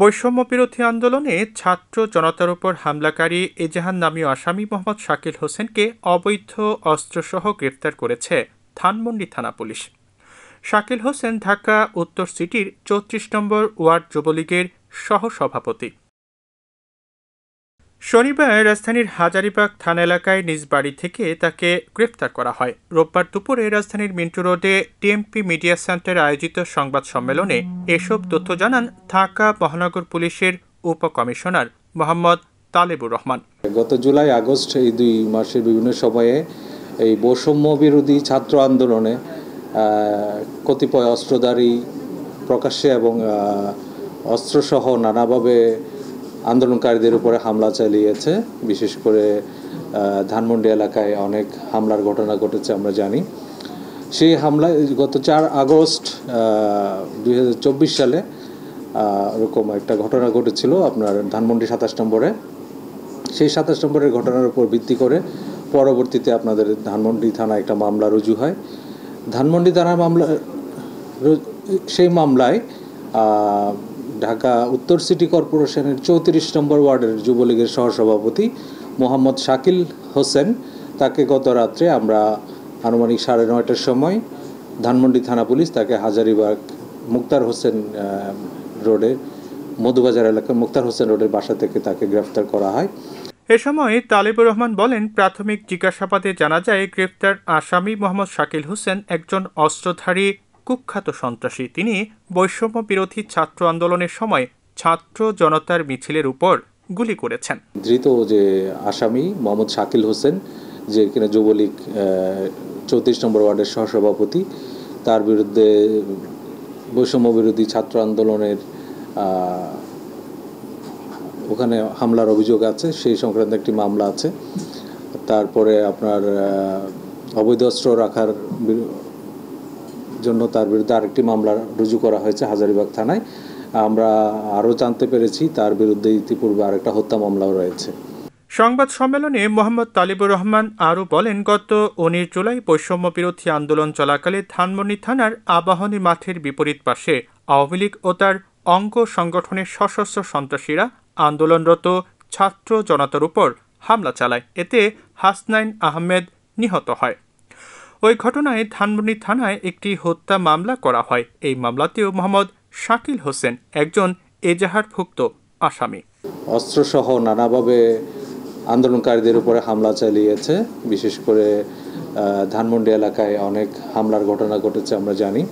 বৈষম্য বিরোধী আন্দোলনে ছাত্র জনতার উপর হামলাকারী এজাহার নামীয় আসামি মোহাম্মদ শাকিল হোসেনকে অবৈধ অস্ত্রসহ গ্রেফতার করেছে ধানমন্ডি থানা পুলিশ। শাকিল হোসেন ঢাকা উত্তর সিটির ৩৪ নম্বর ওয়ার্ড যুবলীগের সহসভাপতি। শনিবার রাজধানীর হাজারীবাগ থানা এলাকায় নিজ বাড়ি থেকে তাকে গ্রেফতার করা হয়। রোববার দুপুরে রাজধানীর মিন্টু রোডে টিএমপি মিডিয়া সেন্টারে আয়োজিত সংবাদ সম্মেলনে এসব তথ্য জানান ঢাকা মহানগর পুলিশের উপকমিশনার মোহাম্মদ তালেবুর রহমান। গত জুলাই আগস্ট এই ২ মাসের বিভিন্ন সময়ে এই বৈষম্য বিরোধী ছাত্র আন্দোলনে কতিপয় অস্ত্রধারী প্রকাশ্যে এবং অস্ত্রসহ নানাভাবে আন্দোলনকারীদের উপরে হামলা চালিয়েছে। বিশেষ করে ধানমন্ডি এলাকায় অনেক হামলার ঘটনা ঘটেছে আমরা জানি। সেই হামলায় গত ৪ আগস্ট ২০২৪ সালে এরকম একটা ঘটনা ঘটেছিল আপনার ধানমন্ডি ২৭ নম্বরে। সেই ২৭ নম্বরের ঘটনার উপর ভিত্তি করে পরবর্তীতে আপনাদের ধানমন্ডি থানায় একটা মামলা রুজু হয়। ধানমন্ডি থানার মামলা, সেই মামলায় ঢাকা উত্তর সিটি কর্পোরেশনের ৩৪ নম্বর ওয়ার্ডের যুবলীগের সহসভাপতি মোহাম্মদ শাকিল হোসেন, তাকে গত রাত্রে আমরা আনুমানিক ৯:৩০টার সময় ধানমন্ডি থানা পুলিশ তাকে হাজারীবাগ মুক্তার হোসেন রোডে, মধুবাজার এলাকার মুক্তার হোসেন রোডের বাসা থেকে তাকে গ্রেফতার করা হয়। এ সময় তালেবুর রহমান বলেন, প্রাথমিক জিজ্ঞাসাবাদে জানা যায় গ্রেফতার আসামি মোহাম্মদ শাকিল হোসেন একজন অস্ত্রধারী কুখ্যাত সন্ত্রাসী। তিনি বৈষম্য বিরোধী ছাত্র আন্দোলনের সময় ছাত্র জনতার মিছিলের উপর গুলি করেছেন। ধৃত যে আসামি মোহাম্মদ শাকিল হোসেন, যে কিনা যুবলীগ ৩৪ নম্বর ওয়ার্ডের সহসভাপতি, তার বিরুদ্ধে বৈষম্য বিরোধী ছাত্র আন্দোলনের ওখানে হামলার অভিযোগ আছে, সেই সংক্রান্ত একটি মামলা আছে। তারপরে আপনার অবৈধ অস্ত্র রাখার জন্য তার বিরুদ্ধে আরেকটি মামলা রুজু করা হয়েছে হাজারীবাগ থানায়। আমরা আরও জানতে পেরেছি তার বিরুদ্ধে ইতিপূর্বে আরেকটা হত্যা মামলাও রয়েছে। সংবাদ সম্মেলনে মোহাম্মদ তালেবুর রহমান আরও বলেন, গত ১৯ জুলাই বৈষম্য বিরোধী আন্দোলন চলাকালে ধানমন্ডি থানার আবাহনী মাঠের বিপরীত পাশে আওয়ামী লীগ ও তার অঙ্গ সংগঠনের সশস্ত্র সন্ত্রাসীরা আন্দোলনরত ছাত্র জনতার উপর হামলা চালায়। এতে হাসনাইন আহমেদ নিহত হয়। ওই ঘটনায় ধানমন্ডি থানায় একটি হত্যা মামলা করা হয়। এই মামলাতেও মোহাম্মদ শাকিল হোসেন একজন এজাহারভুক্ত আসামি। অস্ত্রসহ নানাভাবে আন্দোলনকারীদের উপরে হামলা চালিয়েছে। বিশেষ করে ধানমন্ডি এলাকায় অনেক হামলার ঘটনা ঘটেছে আমরা জানি।